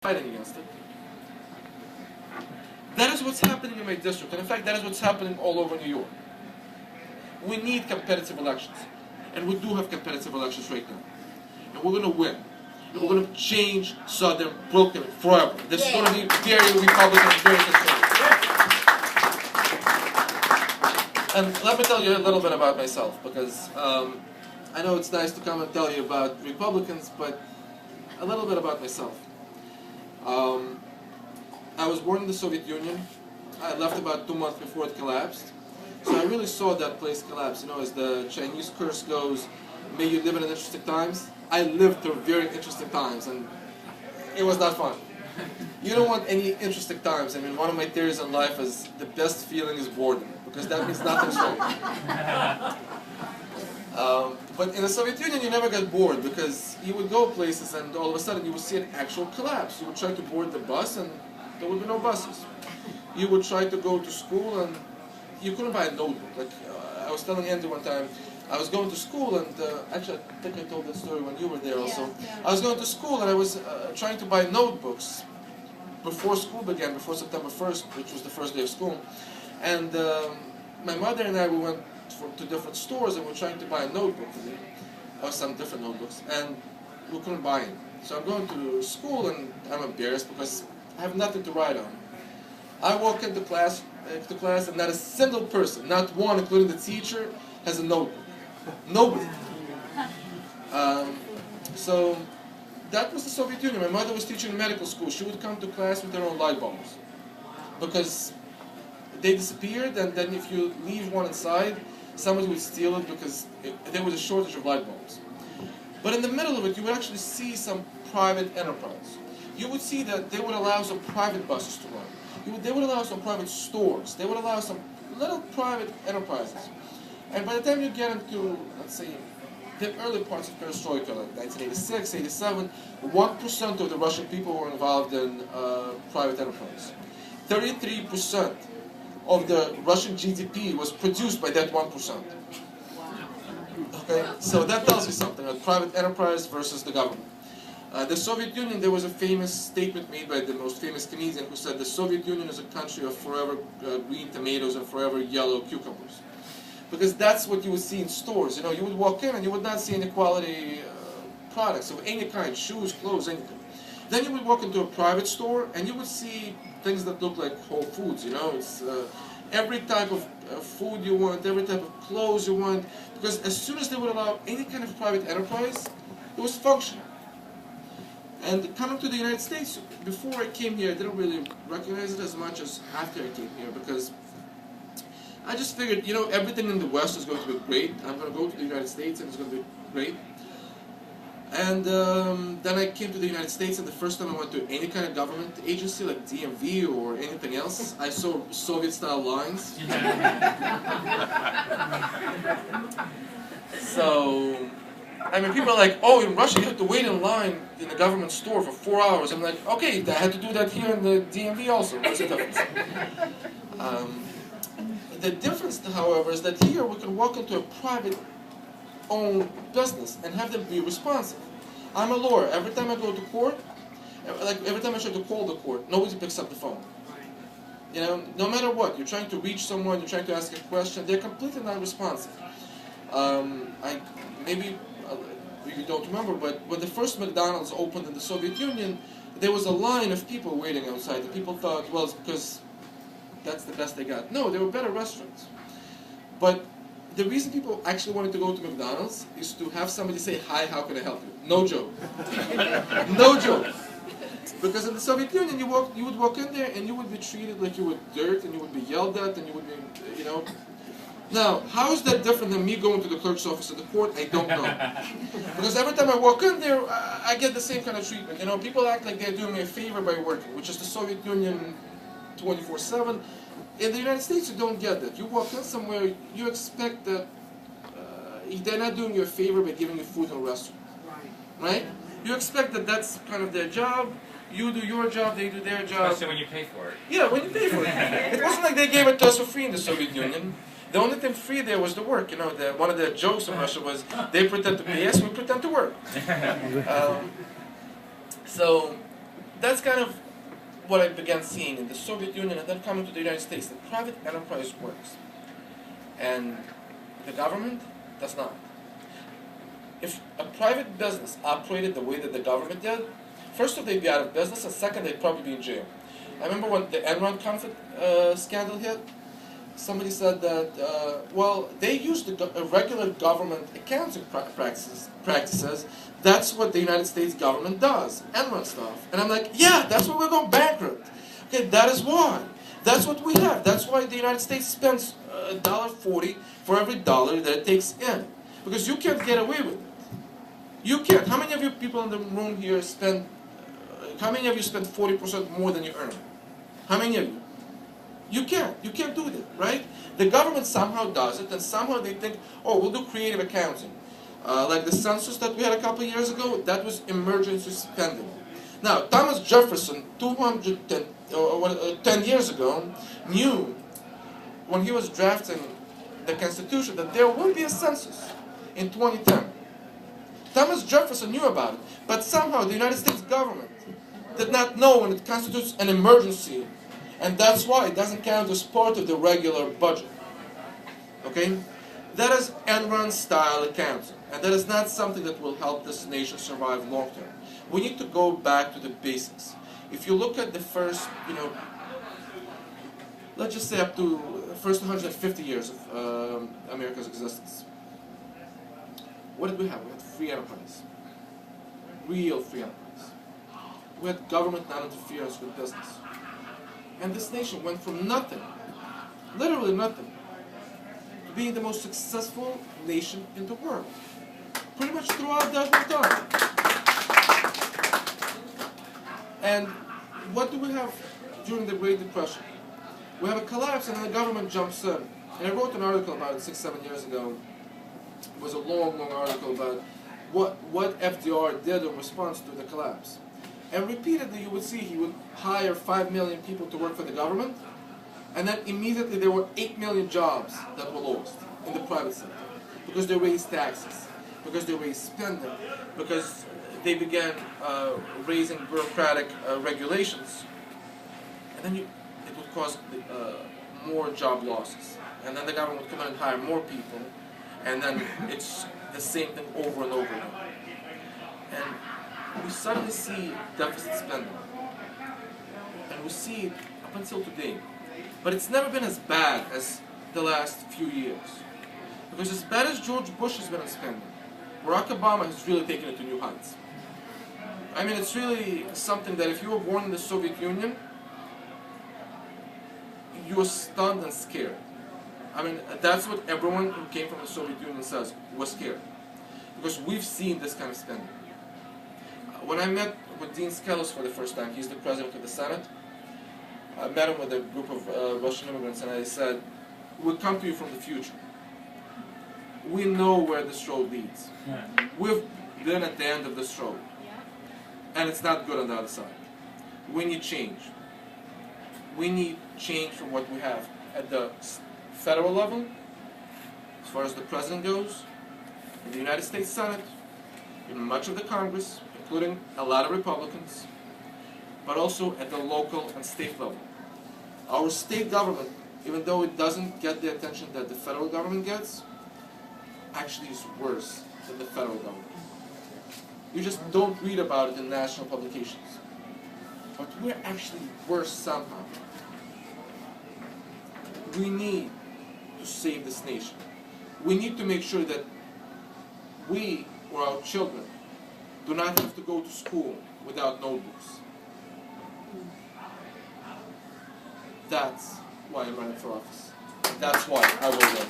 fighting against it. That is what's happening in my district, and in fact, that is what's happening all over New York. We need competitive elections, and we do have competitive elections right now, and we're going to win. And we're going to change Southern Brooklyn forever. This is going to be very Republican, very conservative. And let me tell you a little bit about myself, because I know it's nice to come and tell you about Republicans, but a little bit about myself. I was born in the Soviet Union. I left about 2 months before it collapsed. So I really saw that place collapse. You know, as the Chinese curse goes, may you live in interesting times. I lived through very interesting times, and it was not fun. You don't want any interesting times. I mean, one of my theories in life is the best feeling is boredom, because that means nothing's wrong. But in the Soviet Union, you never got bored, because you would go places and all of a sudden you would see an actual collapse. You would try to board the bus and there would be no buses. You would try to go to school and you couldn't buy a notebook. Like I was telling Andy one time, I was going to school and actually I think I told that story when you were there also. Yeah. I was going to school and I was trying to buy notebooks before school began, before September 1st, which was the first day of school. And my mother and I, we went to different stores and we're trying to buy a notebook for me, or some different notebooks, and we couldn't buy it. So I'm going to school and I'm embarrassed because I have nothing to write on. I walk into class and not a single person, not one, including the teacher, has a notebook. Nobody. So that was the Soviet Union. My mother was teaching in medical school. She would come to class with her own light bulbs because they disappeared, and then if you leave one inside, somebody would steal it because there was a shortage of light bulbs. But in the middle of it, you would actually see some private enterprise. You would see that they would allow some private buses to run. They would allow some private stores. They would allow some little private enterprises. And by the time you get into, let's say, the early parts of perestroika, like 1986, 87, 1% of the Russian people were involved in private enterprise. 33% of the Russian GDP was produced by that 1%. Okay, so that tells you something, private enterprise versus the government. The Soviet Union, there was a famous statement made by the most famous comedian who said the Soviet Union is a country of forever green tomatoes and forever yellow cucumbers. Because that's what you would see in stores. You know, you would walk in and you would not see any quality products of any kind, shoes, clothes, anything. Then you would walk into a private store and you would see things that look like Whole Foods, you know. It's every type of food you want, every type of clothes you want. Because as soon as they would allow any kind of private enterprise, it was functional. And coming to the United States, before I came here, I didn't really recognize it as much as after I came here, because I just figured, you know, everything in the West is going to be great. I'm going to go to the United States and it's going to be great. And then I came to the United States, and the first time I went to any kind of government agency, like DMV or anything else, I saw Soviet-style lines. So, I mean, people are like, oh, in Russia you have to wait in line in the government store for 4 hours. I'm like, okay, I had to do that here in the DMV also. What's the difference? The difference, however, is that here we can walk into a private-owned business and have them be responsive. I'm a lawyer. Every time I go to court, like every time I try to call the court, nobody picks up the phone. You know, no matter what, you're trying to reach someone, you're trying to ask a question, they're completely non-responsive. Maybe you don't remember, but when the first McDonald's opened in the Soviet Union, there was a line of people waiting outside, and people thought, well, it's because that's the best they got. No, there were better restaurants. But the reason people actually wanted to go to McDonald's is to have somebody say, hi, how can I help you? No joke. No joke. Because in the Soviet Union, you would walk in there and you would be treated like you were dirt, and you would be yelled at, and you would be, you know. Now, how is that different than me going to the clerk's office at the court? I don't know. Because every time I walk in there, I get the same kind of treatment. You know, people act like they're doing me a favor by working, which is the Soviet Union 24/7. In the United States, you don't get that. You walk in somewhere, you expect that they're not doing you a favor by giving you food in a restaurant. Right? You expect that that's kind of their job. You do your job, they do their job. Especially when you pay for it. Yeah, when you pay for it. It wasn't like they gave it to us for free in the Soviet Union. The only thing free there was the work. You know, one of the jokes in Russia was, they pretend to pay us, we pretend to work. So, that's kind of what I began seeing in the Soviet Union and then coming to the United States. The private enterprise works, and the government does not. If a private business operated the way that the government did, first off, they'd be out of business, and second, they'd probably be in jail. I remember when the Enron conflict scandal hit, somebody said that, well, they used regular government accounting practices. That's what the United States government does, Enron stuff. And I'm like, yeah, that's why we're going bankrupt. Okay, that is why. That's what we have. That's why the United States spends $1.40 for every dollar that it takes in. Because you can't get away with it. You can't. How many of you people in the room here spend, how many of you spend 40% more than you earn? How many of you? You can't do that, right? The government somehow does it, and somehow they think, oh, we'll do creative accounting. Like the census that we had a couple of years ago, that was emergency spending. Now, Thomas Jefferson, 10 years ago, knew when he was drafting the Constitution that there will be a census in 2010. Thomas Jefferson knew about it, but somehow the United States government did not know when it constitutes an emergency, and that's why it doesn't count as part of the regular budget. Okay? That is Enron-style accounting, and that is not something that will help this nation survive long-term. We need to go back to the basics. If you look at the first, let's just say up to the first 150 years of America's existence, what did we have? We had free enterprise. Real free enterprise. We had government non-interference with business. And this nation went from nothing, literally nothing, to being the most successful nation in the world. Pretty much throughout that whole time. And what do we have during the Great Depression? We have a collapse and then the government jumps in. And I wrote an article about it 6-7 years ago. It was a long, long article about what FDR did in response to the collapse. And repeatedly you would see he would hire 5 million people to work for the government, and then immediately there were 8 million jobs that were lost in the private sector. Because they raised taxes, because they raised spending, because they began raising bureaucratic regulations. And then it would cause more job losses. And then the government would come in and hire more people, and then it's the same thing over and over again. And we suddenly see deficit spending. And we see it up until today. But it's never been as bad as the last few years. Because as bad as George Bush has been in spending, Barack Obama has really taken it to new heights. I mean, it's really something that if you were born in the Soviet Union, you were stunned and scared. I mean, that's what everyone who came from the Soviet Union says, was scared. Because we've seen this kind of spending. When I met with Dean Skelos for the first time, he's the president of the Senate, I met him with a group of Russian immigrants, and I said, we'll come to you from the future. We know where this road leads. We've been at the end of this road. And it's not good on the other side. We need change. We need change from what we have at the federal level, as far as the president goes, in the United States Senate, in much of the Congress, including a lot of Republicans, but also at the local and state level. Our state government, even though it doesn't get the attention that the federal government gets, actually is worse than the federal government. You just don't read about it in national publications. But we're actually worse somehow. We need to save this nation. We need to make sure that we or our children do not have to go to school without notebooks. That's why I'm running for office. That's why I will run.